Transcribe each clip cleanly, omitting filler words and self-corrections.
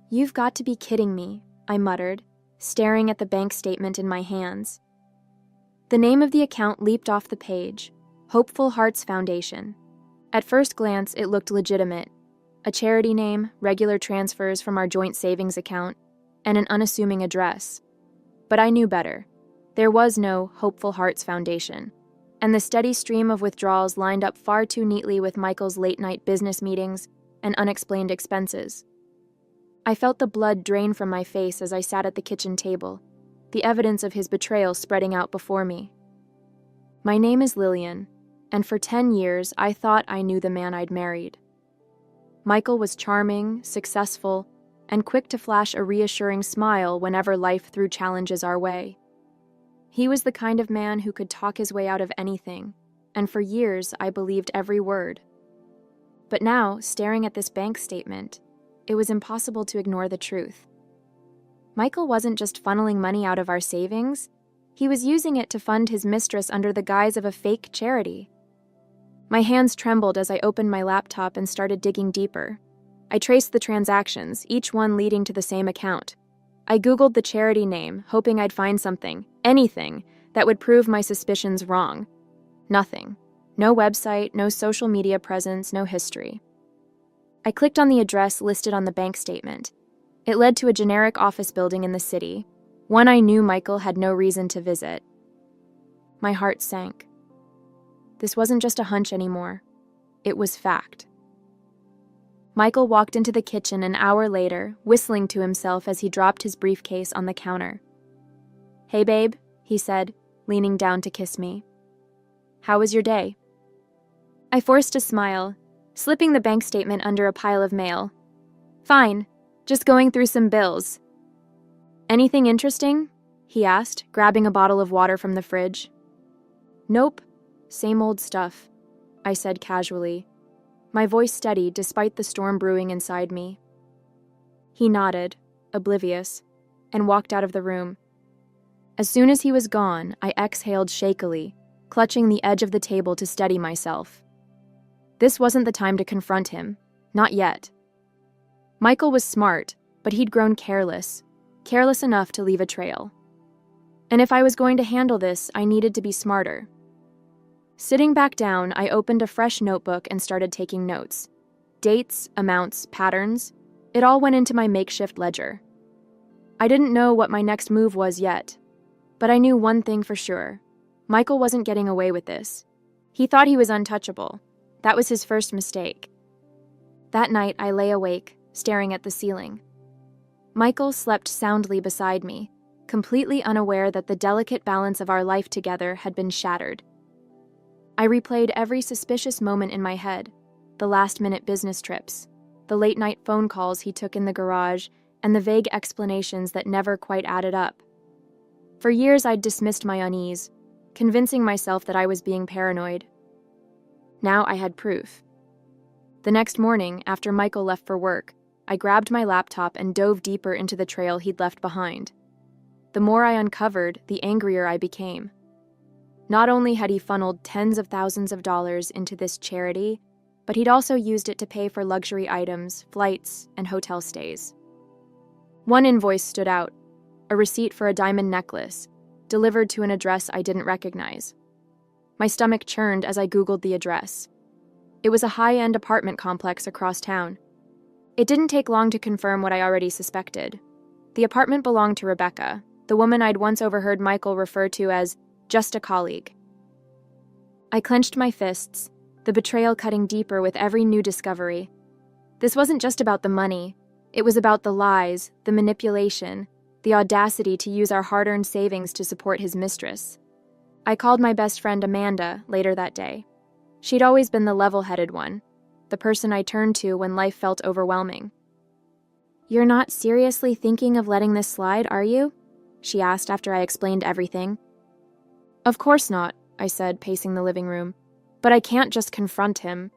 "You've got to be kidding me," I muttered, staring at the bank statement in my hands. The name of the account leaped off the page, Hopeful Hearts Foundation. At first glance, it looked legitimate. A charity name, regular transfers from our joint savings account, and an unassuming address. But I knew better. There was no Hopeful Hearts Foundation, and the steady stream of withdrawals lined up far too neatly with Michael's late-night business meetings and unexplained expenses. I felt the blood drain from my face as I sat at the kitchen table, the evidence of his betrayal spreading out before me. My name is Lillian, and for 10 years I thought I knew the man I'd married. Michael was charming, successful, and quick to flash a reassuring smile whenever life threw challenges our way. He was the kind of man who could talk his way out of anything, and for years I believed every word. But now, staring at this bank statement, it was impossible to ignore the truth. Michael wasn't just funneling money out of our savings, he was using it to fund his mistress under the guise of a fake charity. My hands trembled as I opened my laptop and started digging deeper. I traced the transactions, each one leading to the same account. I Googled the charity name, hoping I'd find something, anything, that would prove my suspicions wrong. Nothing. No website, no social media presence, no history. I clicked on the address listed on the bank statement. It led to a generic office building in the city, one I knew Michael had no reason to visit. My heart sank. This wasn't just a hunch anymore. It was fact. Michael walked into the kitchen an hour later, whistling to himself as he dropped his briefcase on the counter. "Hey, babe," he said, leaning down to kiss me. "How was your day?" I forced a smile, slipping the bank statement under a pile of mail. "Fine, just going through some bills." "Anything interesting?" he asked, grabbing a bottle of water from the fridge. "Nope, same old stuff," I said casually, my voice steady despite the storm brewing inside me. He nodded, oblivious, and walked out of the room. As soon as he was gone, I exhaled shakily, clutching the edge of the table to steady myself. This wasn't the time to confront him, not yet. Michael was smart, but he'd grown careless enough to leave a trail. And if I was going to handle this, I needed to be smarter. Sitting back down, I opened a fresh notebook and started taking notes. Dates, amounts, patterns, it all went into my makeshift ledger. I didn't know what my next move was yet, but I knew one thing for sure. Michael wasn't getting away with this. He thought he was untouchable. That was his first mistake. That night, I lay awake, staring at the ceiling. Michael slept soundly beside me, completely unaware that the delicate balance of our life together had been shattered. I replayed every suspicious moment in my head, the last-minute business trips, the late-night phone calls he took in the garage, and the vague explanations that never quite added up. For years, I'd dismissed my unease, convincing myself that I was being paranoid. Now I had proof. The next morning, after Michael left for work, I grabbed my laptop and dove deeper into the trail he'd left behind. The more I uncovered, the angrier I became. Not only had he funneled tens of thousands of dollars into this charity, but he'd also used it to pay for luxury items, flights, and hotel stays. One invoice stood out, a receipt for a diamond necklace, delivered to an address I didn't recognize. My stomach churned as I Googled the address. It was a high-end apartment complex across town. It didn't take long to confirm what I already suspected. The apartment belonged to Rebecca, the woman I'd once overheard Michael refer to as just a colleague. I clenched my fists, the betrayal cutting deeper with every new discovery. This wasn't just about the money. It was about the lies, the manipulation, the audacity to use our hard-earned savings to support his mistress. I called my best friend Amanda later that day. She'd always been the level-headed one, the person I turned to when life felt overwhelming. "You're not seriously thinking of letting this slide, are you?" she asked after I explained everything. "Of course not," I said, pacing the living room. "But I can't just confront him.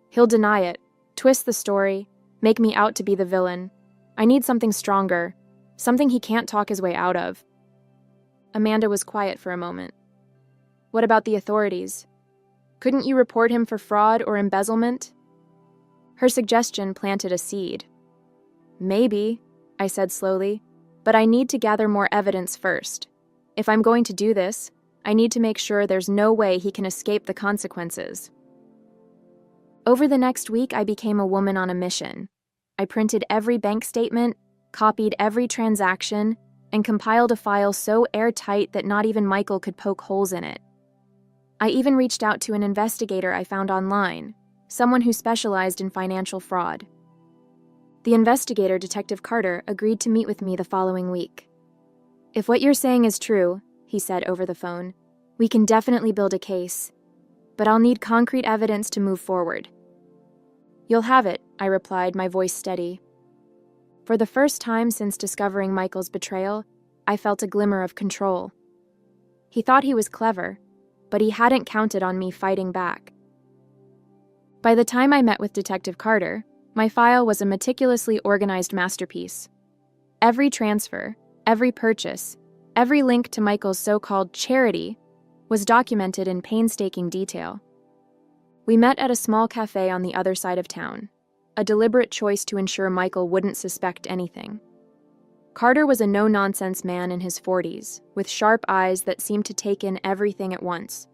He'll deny it, twist the story, make me out to be the villain. I need something stronger, something he can't talk his way out of." Amanda was quiet for a moment. "What about the authorities? Couldn't you report him for fraud or embezzlement?" Her suggestion planted a seed. "Maybe," I said slowly, "but I need to gather more evidence first. If I'm going to do this, I need to make sure there's no way he can escape the consequences." Over the next week, I became a woman on a mission. I printed every bank statement, copied every transaction, and compiled a file so airtight that not even Michael could poke holes in it. I even reached out to an investigator I found online, someone who specialized in financial fraud. The investigator, Detective Carter, agreed to meet with me the following week. "If what you're saying is true," he said over the phone, "we can definitely build a case. But I'll need concrete evidence to move forward." "You'll have it," I replied, my voice steady. For the first time since discovering Michael's betrayal, I felt a glimmer of control. He thought he was clever, but he hadn't counted on me fighting back. By the time I met with Detective Carter, my file was a meticulously organized masterpiece. Every transfer, every purchase, every link to Michael's so-called charity was documented in painstaking detail. We met at a small cafe on the other side of town, a deliberate choice to ensure Michael wouldn't suspect anything. Carter was a no-nonsense man in his 40s, with sharp eyes that seemed to take in everything at once.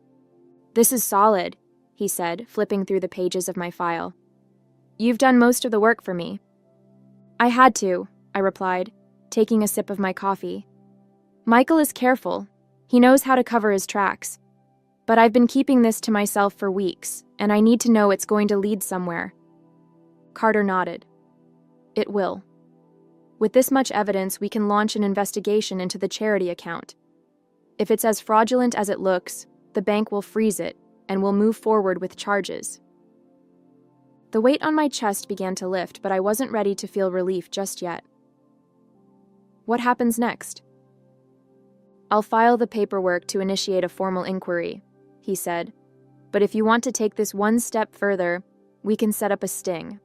"This is solid," he said, flipping through the pages of my file. "You've done most of the work for me." "I had to," I replied, taking a sip of my coffee. "Michael is careful. He knows how to cover his tracks. But I've been keeping this to myself for weeks, and I need to know it's going to lead somewhere." Carter nodded. "It will. With this much evidence, we can launch an investigation into the charity account. If it's as fraudulent as it looks, the bank will freeze it, and we'll move forward with charges." The weight on my chest began to lift, but I wasn't ready to feel relief just yet. "What happens next?" "I'll file the paperwork to initiate a formal inquiry," he said. "But if you want to take this one step further, we can set up a sting.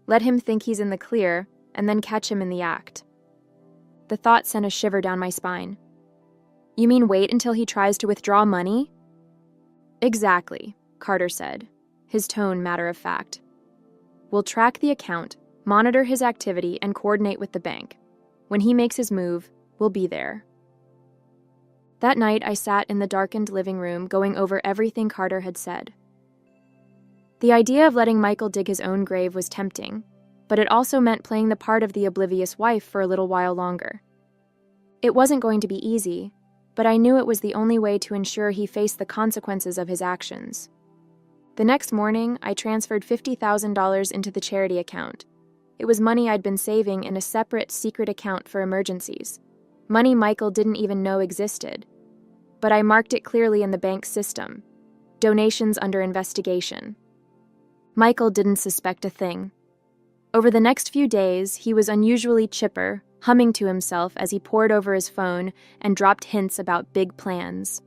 Let him think he's in the clear, and then catch him in the act." The thought sent a shiver down my spine. "You mean wait until he tries to withdraw money?" "Exactly," Carter said, his tone matter of fact. "We'll track the account, monitor his activity, and coordinate with the bank. When he makes his move, we'll be there." That night, I sat in the darkened living room going over everything Carter had said. The idea of letting Michael dig his own grave was tempting, but it also meant playing the part of the oblivious wife for a little while longer. It wasn't going to be easy, but I knew it was the only way to ensure he faced the consequences of his actions. The next morning, I transferred $50,000 into the charity account. It was money I'd been saving in a separate, secret account for emergencies. Money Michael didn't even know existed. But I marked it clearly in the bank's system. Donations under investigation. Michael didn't suspect a thing. Over the next few days, he was unusually chipper, humming to himself as he pored over his phone and dropped hints about big plans.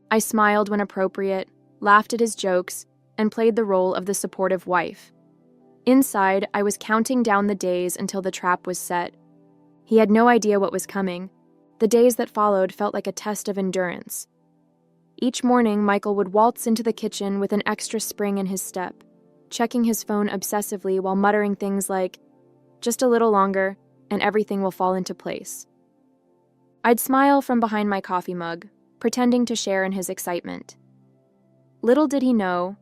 I smiled when appropriate, laughed at his jokes, and played the role of the supportive wife. Inside, I was counting down the days until the trap was set. He had no idea what was coming. The days that followed felt like a test of endurance. Each morning, Michael would waltz into the kitchen with an extra spring in his step, checking his phone obsessively while muttering things like, "Just a little longer, and everything will fall into place." I'd smile from behind my coffee mug, pretending to share in his excitement. Little did he know,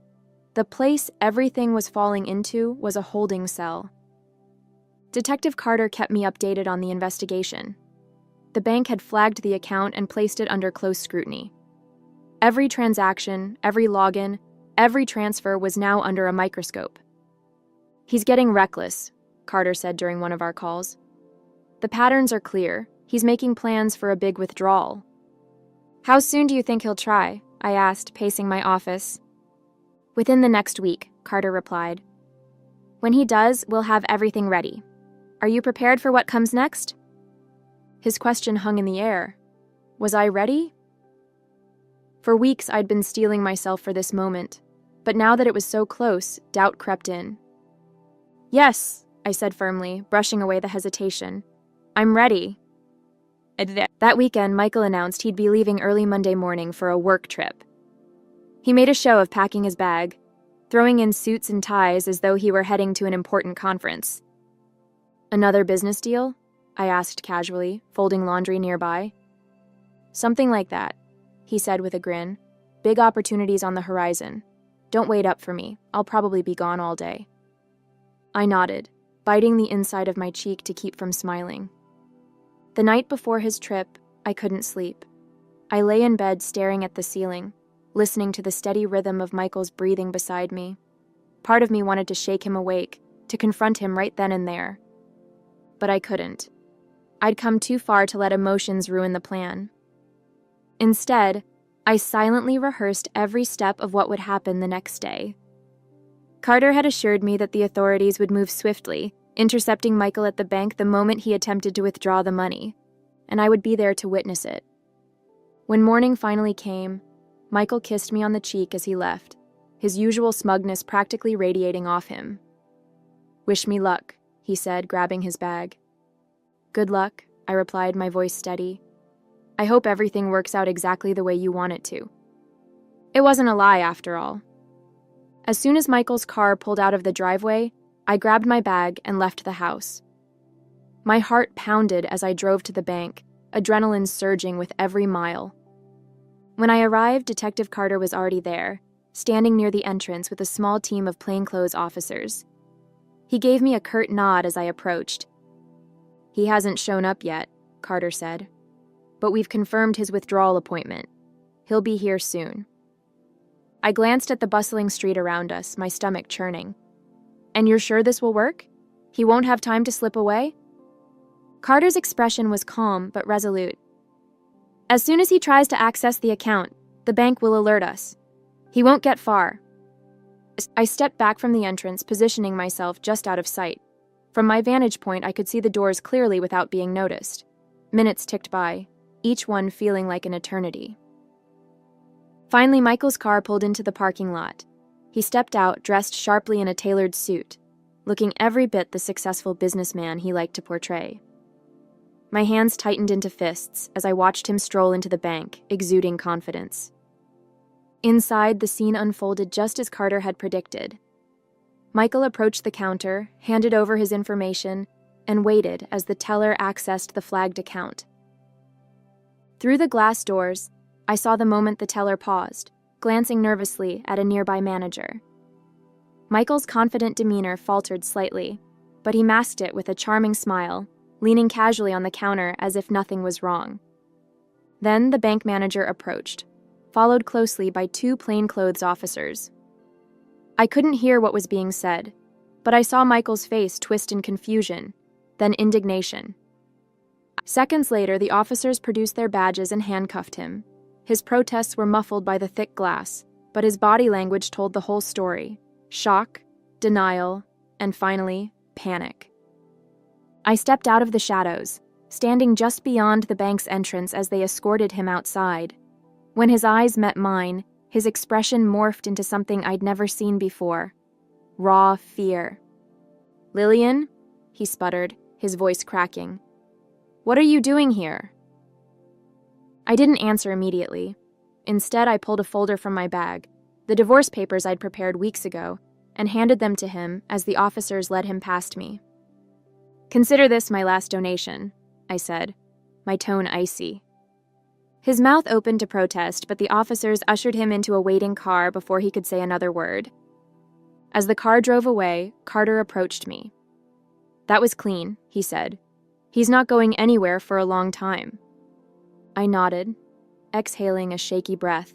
the place everything was falling into was a holding cell. Detective Carter kept me updated on the investigation. The bank had flagged the account and placed it under close scrutiny. Every transaction, every login, every transfer was now under a microscope. "He's getting reckless," Carter said during one of our calls. "The patterns are clear. He's making plans for a big withdrawal." "How soon do you think he'll try?" I asked, pacing my office. "Within the next week," Carter replied. "When he does, we'll have everything ready. Are you prepared for what comes next?" His question hung in the air. Was I ready? For weeks, I'd been steeling myself for this moment, but now that it was so close, doubt crept in. "Yes," I said firmly, brushing away the hesitation. "I'm ready." That weekend, Michael announced he'd be leaving early Monday morning for a work trip. He made a show of packing his bag, throwing in suits and ties as though he were heading to an important conference. Another business deal? I asked casually, folding laundry nearby. Something like that, he said with a grin. Big opportunities on the horizon. Don't wait up for me. I'll probably be gone all day. I nodded, biting the inside of my cheek to keep from smiling. The night before his trip, I couldn't sleep. I lay in bed staring at the ceiling, listening to the steady rhythm of Michael's breathing beside me. Part of me wanted to shake him awake, to confront him right then and there. But I couldn't. I'd come too far to let emotions ruin the plan. Instead, I silently rehearsed every step of what would happen the next day. Carter had assured me that the authorities would move swiftly, intercepting Michael at the bank the moment he attempted to withdraw the money, and I would be there to witness it. When morning finally came, Michael kissed me on the cheek as he left, his usual smugness practically radiating off him. "Wish me luck," he said, grabbing his bag. "Good luck," I replied, my voice steady. "I hope everything works out exactly the way you want it to." It wasn't a lie, after all. As soon as Michael's car pulled out of the driveway, I grabbed my bag and left the house. My heart pounded as I drove to the bank, adrenaline surging with every mile. When I arrived, Detective Carter was already there, standing near the entrance with a small team of plainclothes officers. He gave me a curt nod as I approached. "He hasn't shown up yet," Carter said, "but we've confirmed his withdrawal appointment. He'll be here soon." I glanced at the bustling street around us, my stomach churning. "And you're sure this will work? He won't have time to slip away?" Carter's expression was calm but resolute. "As soon as he tries to access the account, the bank will alert us. He won't get far." I stepped back from the entrance, positioning myself just out of sight. From my vantage point, I could see the doors clearly without being noticed. Minutes ticked by, each one feeling like an eternity. Finally, Michael's car pulled into the parking lot. He stepped out, dressed sharply in a tailored suit, looking every bit the successful businessman he liked to portray. My hands tightened into fists as I watched him stroll into the bank, exuding confidence. Inside, the scene unfolded just as Carter had predicted. Michael approached the counter, handed over his information, and waited as the teller accessed the flagged account. Through the glass doors, I saw the moment the teller paused, glancing nervously at a nearby manager. Michael's confident demeanor faltered slightly, but he masked it with a charming smile, leaning casually on the counter as if nothing was wrong. Then the bank manager approached, followed closely by two plainclothes officers. I couldn't hear what was being said, but I saw Michael's face twist in confusion, then indignation. Seconds later, the officers produced their badges and handcuffed him. His protests were muffled by the thick glass, but his body language told the whole story: shock, denial, and finally, panic. I stepped out of the shadows, standing just beyond the bank's entrance as they escorted him outside. When his eyes met mine, his expression morphed into something I'd never seen before: raw fear. "Lillian?" he sputtered, his voice cracking. "What are you doing here?" I didn't answer immediately. Instead, I pulled a folder from my bag, the divorce papers I'd prepared weeks ago, and handed them to him as the officers led him past me. "Consider this my last donation," I said, my tone icy. His mouth opened to protest, but the officers ushered him into a waiting car before he could say another word. As the car drove away, Carter approached me. "That was clean," he said. "He's not going anywhere for a long time." I nodded, exhaling a shaky breath.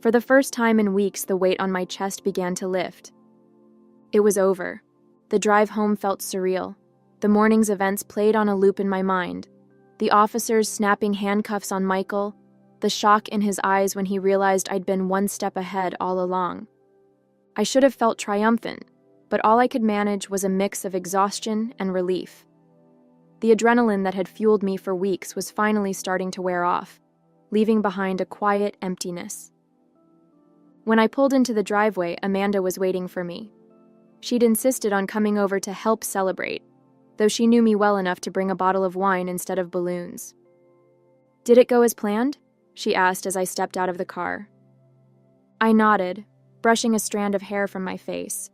For the first time in weeks, the weight on my chest began to lift. It was over. The drive home felt surreal. The morning's events played on a loop in my mind. The officers snapping handcuffs on Michael, the shock in his eyes when he realized I'd been one step ahead all along. I should have felt triumphant, but all I could manage was a mix of exhaustion and relief. The adrenaline that had fueled me for weeks was finally starting to wear off, leaving behind a quiet emptiness. When I pulled into the driveway, Amanda was waiting for me. She'd insisted on coming over to help celebrate, though she knew me well enough to bring a bottle of wine instead of balloons. "Did it go as planned?" she asked as I stepped out of the car. I nodded, brushing a strand of hair from my face.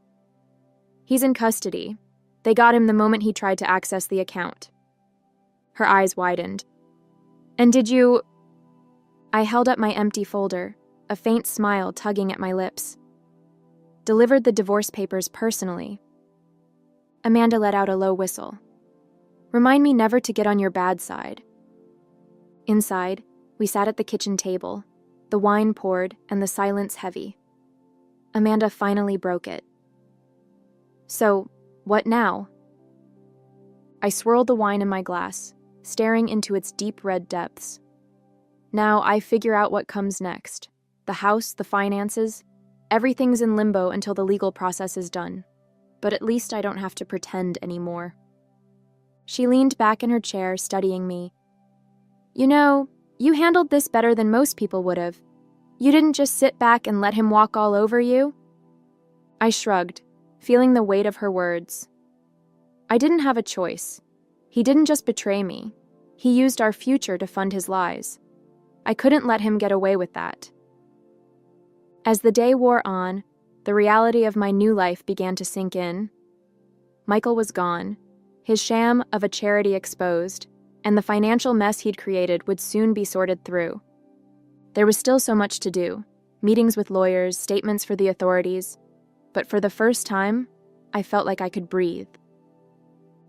"He's in custody. They got him the moment he tried to access the account. Her eyes widened. And did you... I held up my empty folder, a faint smile tugging at my lips. Delivered the divorce papers personally. Amanda let out a low whistle. Remind me never to get on your bad side. Inside, we sat at the kitchen table, the wine poured and the silence heavy. Amanda finally broke it. So, what now? I swirled the wine in my glass, staring into its deep red depths. Now I figure out what comes next. The house, the finances, everything's in limbo until the legal process is done. But at least I don't have to pretend anymore. She leaned back in her chair, studying me. You know, you handled this better than most people would have. You didn't just sit back and let him walk all over you? I shrugged, feeling the weight of her words. I didn't have a choice. He didn't just betray me. He used our future to fund his lies. I couldn't let him get away with that. As the day wore on, the reality of my new life began to sink in. Michael was gone, his sham of a charity exposed, and the financial mess he'd created would soon be sorted through. There was still so much to do, meetings with lawyers, statements for the authorities, but for the first time, I felt like I could breathe.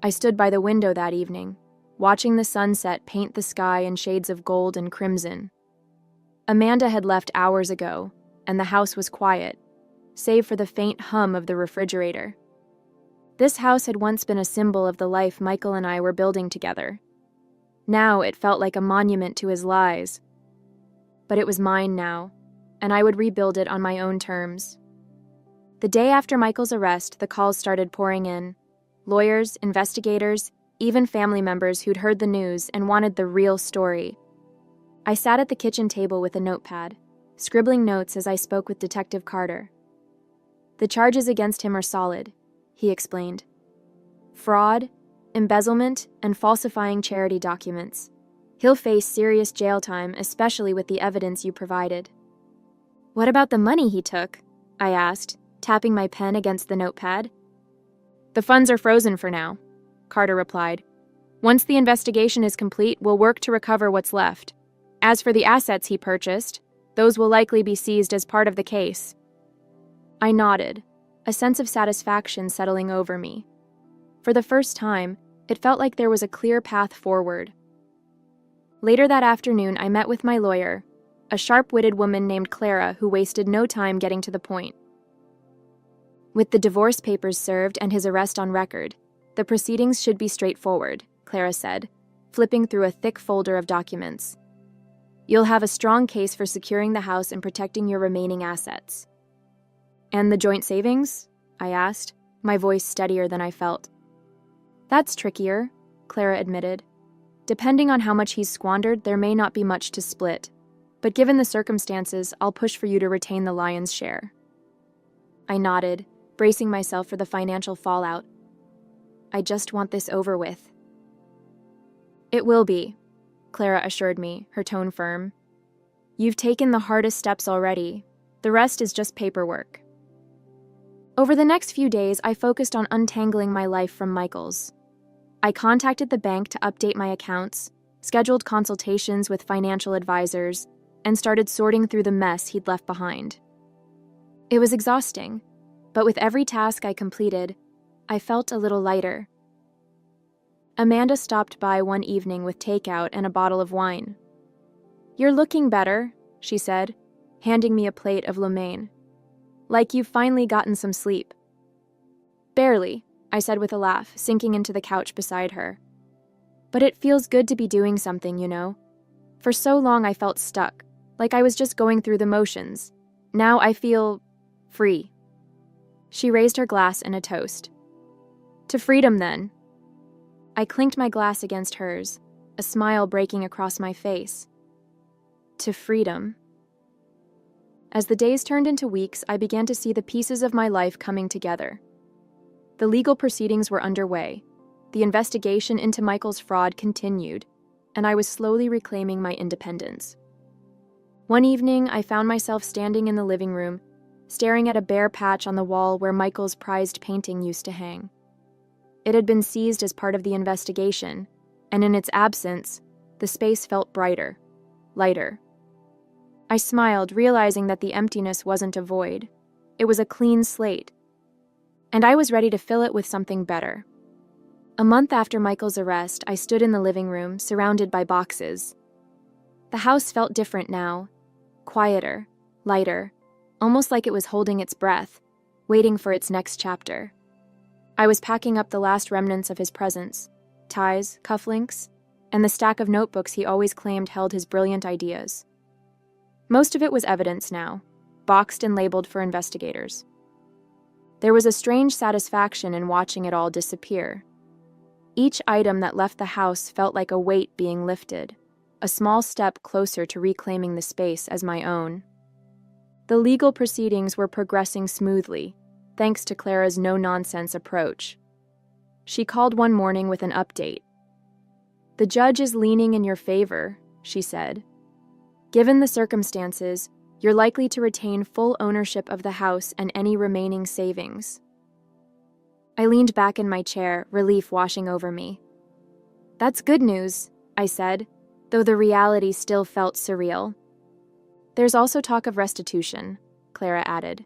I stood by the window that evening, watching the sunset paint the sky in shades of gold and crimson. Amanda had left hours ago, and the house was quiet, save for the faint hum of the refrigerator. This house had once been a symbol of the life Michael and I were building together. Now it felt like a monument to his lies. But it was mine now, and I would rebuild it on my own terms. The day after Michael's arrest, the calls started pouring in. Lawyers, investigators, even family members who'd heard the news and wanted the real story. I sat at the kitchen table with a notepad, scribbling notes as I spoke with Detective Carter. The charges against him are solid, he explained. Fraud, embezzlement, and falsifying charity documents. He'll face serious jail time, especially with the evidence you provided. What about the money he took? I asked, tapping my pen against the notepad. The funds are frozen for now, Carter replied. Once the investigation is complete, we'll work to recover what's left. As for the assets he purchased, those will likely be seized as part of the case. I nodded, a sense of satisfaction settling over me. For the first time, it felt like there was a clear path forward. Later that afternoon, I met with my lawyer, a sharp-witted woman named Clara who wasted no time getting to the point. With the divorce papers served and his arrest on record, the proceedings should be straightforward, Clara said, flipping through a thick folder of documents. You'll have a strong case for securing the house and protecting your remaining assets. And the joint savings? I asked, my voice steadier than I felt. That's trickier, Clara admitted. Depending on how much he's squandered, there may not be much to split. But given the circumstances, I'll push for you to retain the lion's share. I nodded, bracing myself for the financial fallout. I just want this over with. It will be, Clara assured me, her tone firm. You've taken the hardest steps already. The rest is just paperwork. Over the next few days, I focused on untangling my life from Michael's. I contacted the bank to update my accounts, scheduled consultations with financial advisors, and started sorting through the mess he'd left behind. It was exhausting, but with every task I completed, I felt a little lighter. Amanda stopped by one evening with takeout and a bottle of wine. You're looking better, she said, handing me a plate of lo mein. Like you've finally gotten some sleep. Barely, I said with a laugh, sinking into the couch beside her. But it feels good to be doing something, you know. For so long I felt stuck, like I was just going through the motions. Now I feel free. She raised her glass in a toast. To freedom, then. I clinked my glass against hers, a smile breaking across my face. To freedom. As the days turned into weeks, I began to see the pieces of my life coming together. The legal proceedings were underway. The investigation into Michael's fraud continued, and I was slowly reclaiming my independence. One evening, I found myself standing in the living room, staring at a bare patch on the wall where Michael's prized painting used to hang. It had been seized as part of the investigation, and in its absence, the space felt brighter, lighter. I smiled, realizing that the emptiness wasn't a void. It was a clean slate, and I was ready to fill it with something better. A month after Michael's arrest, I stood in the living room, surrounded by boxes. The house felt different now, quieter, lighter, almost like it was holding its breath, waiting for its next chapter. I was packing up the last remnants of his presence, ties, cufflinks, and the stack of notebooks he always claimed held his brilliant ideas. Most of it was evidence now, boxed and labeled for investigators. There was a strange satisfaction in watching it all disappear. Each item that left the house felt like a weight being lifted, a small step closer to reclaiming the space as my own. The legal proceedings were progressing smoothly, thanks to Clara's no-nonsense approach. She called one morning with an update. "The judge is leaning in your favor," she said. "Given the circumstances, you're likely to retain full ownership of the house and any remaining savings." I leaned back in my chair, relief washing over me. "That's good news," I said, though the reality still felt surreal. "There's also talk of restitution," Clara added.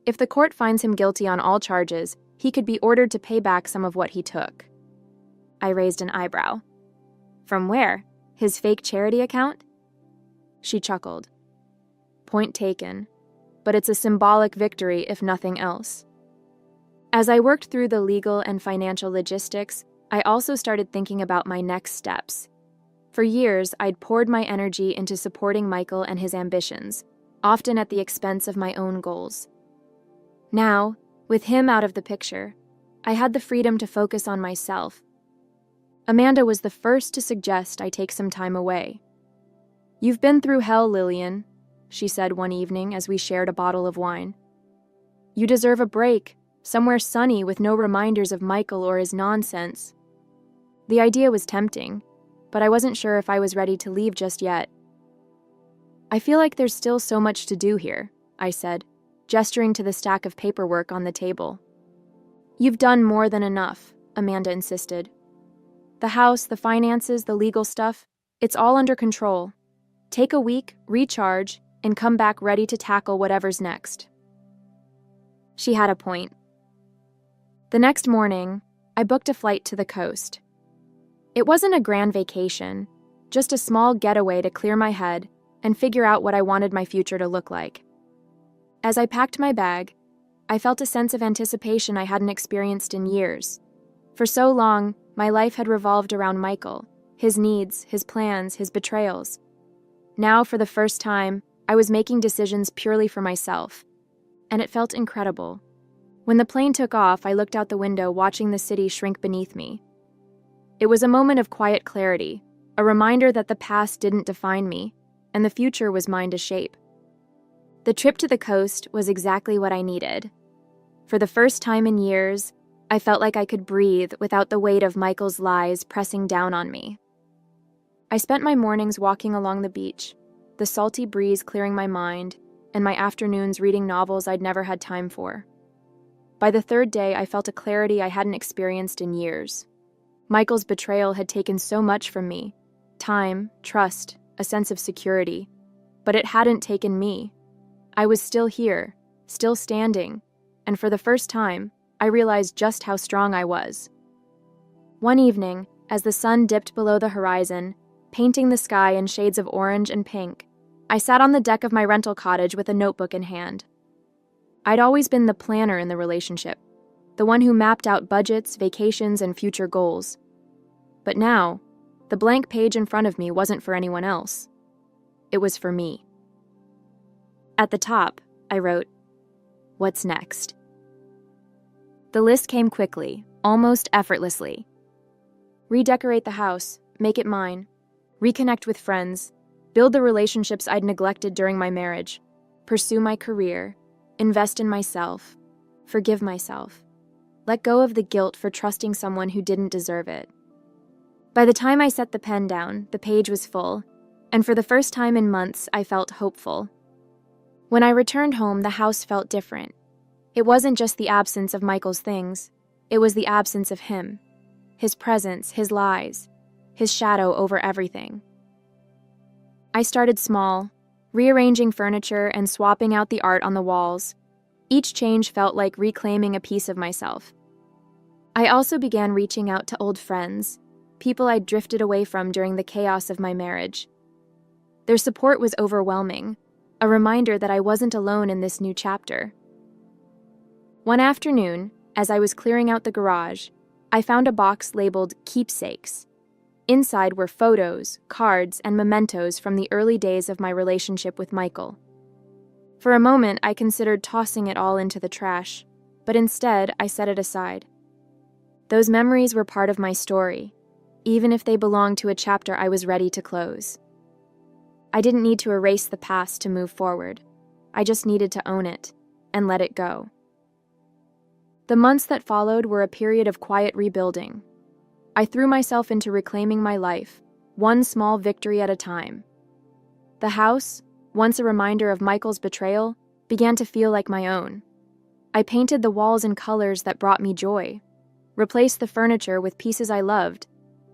"If the court finds him guilty on all charges, he could be ordered to pay back some of what he took." I raised an eyebrow. "From where? His fake charity account?" She chuckled. "Point taken, but it's a symbolic victory if nothing else." As I worked through the legal and financial logistics, I also started thinking about my next steps. For years, I'd poured my energy into supporting Michael and his ambitions, often at the expense of my own goals. Now, with him out of the picture, I had the freedom to focus on myself. Amanda was the first to suggest I take some time away. "You've been through hell, Lillian," she said one evening as we shared a bottle of wine. "You deserve a break, somewhere sunny with no reminders of Michael or his nonsense." The idea was tempting, but I wasn't sure if I was ready to leave just yet. "I feel like there's still so much to do here," I said, gesturing to the stack of paperwork on the table. "You've done more than enough," Amanda insisted. "The house, the finances, the legal stuff, it's all under control. Take a week, recharge, and come back ready to tackle whatever's next." She had a point. The next morning, I booked a flight to the coast. It wasn't a grand vacation, just a small getaway to clear my head and figure out what I wanted my future to look like. As I packed my bag, I felt a sense of anticipation I hadn't experienced in years. For so long, my life had revolved around Michael, his needs, his plans, his betrayals. Now, for the first time, I was making decisions purely for myself, and it felt incredible. When the plane took off, I looked out the window, watching the city shrink beneath me. It was a moment of quiet clarity, a reminder that the past didn't define me, and the future was mine to shape. The trip to the coast was exactly what I needed. For the first time in years, I felt like I could breathe without the weight of Michael's lies pressing down on me. I spent my mornings walking along the beach, the salty breeze clearing my mind, and my afternoons reading novels I'd never had time for. By the third day, I felt a clarity I hadn't experienced in years. Michael's betrayal had taken so much from me: time, trust, a sense of security. But it hadn't taken me. I was still here, still standing, and for the first time, I realized just how strong I was. One evening, as the sun dipped below the horizon, painting the sky in shades of orange and pink, I sat on the deck of my rental cottage with a notebook in hand. I'd always been the planner in the relationship, the one who mapped out budgets, vacations, and future goals. But now, the blank page in front of me wasn't for anyone else. It was for me. At the top, I wrote, "What's next?" The list came quickly, almost effortlessly. Redecorate the house, make it mine, reconnect with friends, build the relationships I'd neglected during my marriage, pursue my career, invest in myself, forgive myself, let go of the guilt for trusting someone who didn't deserve it. By the time I set the pen down, the page was full, and for the first time in months, I felt hopeful. When I returned home, the house felt different. It wasn't just the absence of Michael's things. It was the absence of him, his presence, his lies, his shadow over everything. I started small, rearranging furniture and swapping out the art on the walls. Each change felt like reclaiming a piece of myself. I also began reaching out to old friends, people I'd drifted away from during the chaos of my marriage. Their support was overwhelming, a reminder that I wasn't alone in this new chapter. One afternoon, as I was clearing out the garage, I found a box labeled Keepsakes. Inside were photos, cards, and mementos from the early days of my relationship with Michael. For a moment, I considered tossing it all into the trash, but instead, I set it aside. Those memories were part of my story, even if they belonged to a chapter I was ready to close. I didn't need to erase the past to move forward. I just needed to own it and let it go. The months that followed were a period of quiet rebuilding. I threw myself into reclaiming my life, one small victory at a time. The house, once a reminder of Michael's betrayal, began to feel like my own. I painted the walls in colors that brought me joy, replaced the furniture with pieces I loved,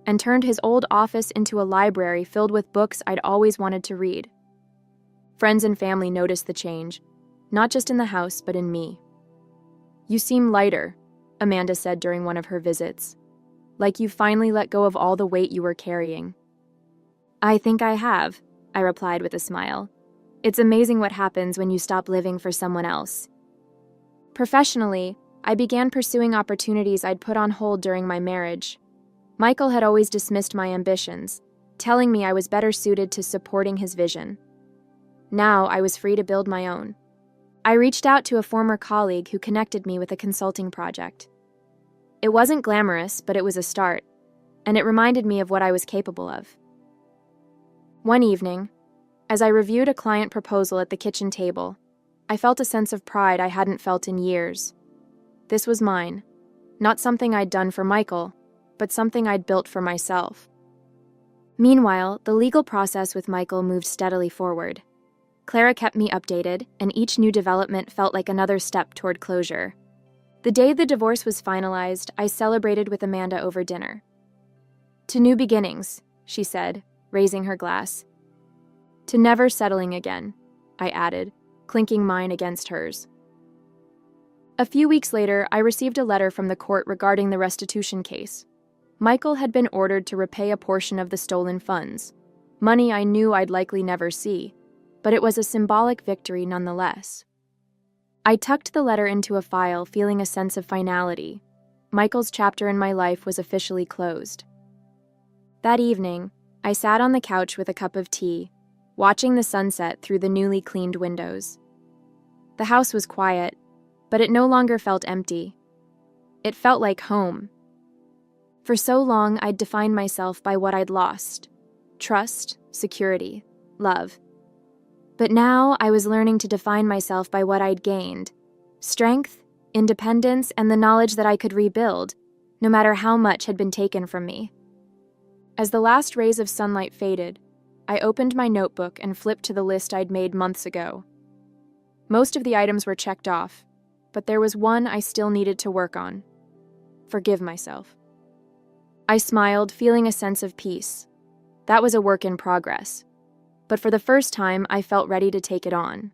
and turned his old office into a library filled with books I'd always wanted to read. Friends and family noticed the change, not just in the house, but in me. "You seem lighter," Amanda said during one of her visits. "Like you finally let go of all the weight you were carrying." "I think I have," I replied with a smile. "It's amazing what happens when you stop living for someone else." Professionally, I began pursuing opportunities I'd put on hold during my marriage. Michael had always dismissed my ambitions, telling me I was better suited to supporting his vision. Now I was free to build my own. I reached out to a former colleague who connected me with a consulting project. It wasn't glamorous, but it was a start, and it reminded me of what I was capable of. One evening, as I reviewed a client proposal at the kitchen table, I felt a sense of pride I hadn't felt in years. This was mine, not something I'd done for Michael, but something I'd built for myself. Meanwhile, the legal process with Michael moved steadily forward. Clara kept me updated, and each new development felt like another step toward closure. The day the divorce was finalized, I celebrated with Amanda over dinner. "To new beginnings," she said, raising her glass. "To never settling again," I added, clinking mine against hers. A few weeks later, I received a letter from the court regarding the restitution case. Michael had been ordered to repay a portion of the stolen funds, money I knew I'd likely never see, but it was a symbolic victory nonetheless. I tucked the letter into a file, feeling a sense of finality. Michael's chapter in my life was officially closed. That evening, I sat on the couch with a cup of tea, watching the sunset through the newly cleaned windows. The house was quiet, but it no longer felt empty. It felt like home. For so long, I'd defined myself by what I'd lost: trust, security, love. But now I was learning to define myself by what I'd gained: strength, independence, and the knowledge that I could rebuild, no matter how much had been taken from me. As the last rays of sunlight faded, I opened my notebook and flipped to the list I'd made months ago. Most of the items were checked off, but there was one I still needed to work on: forgive myself. I smiled, feeling a sense of peace. That was a work in progress, but for the first time, I felt ready to take it on.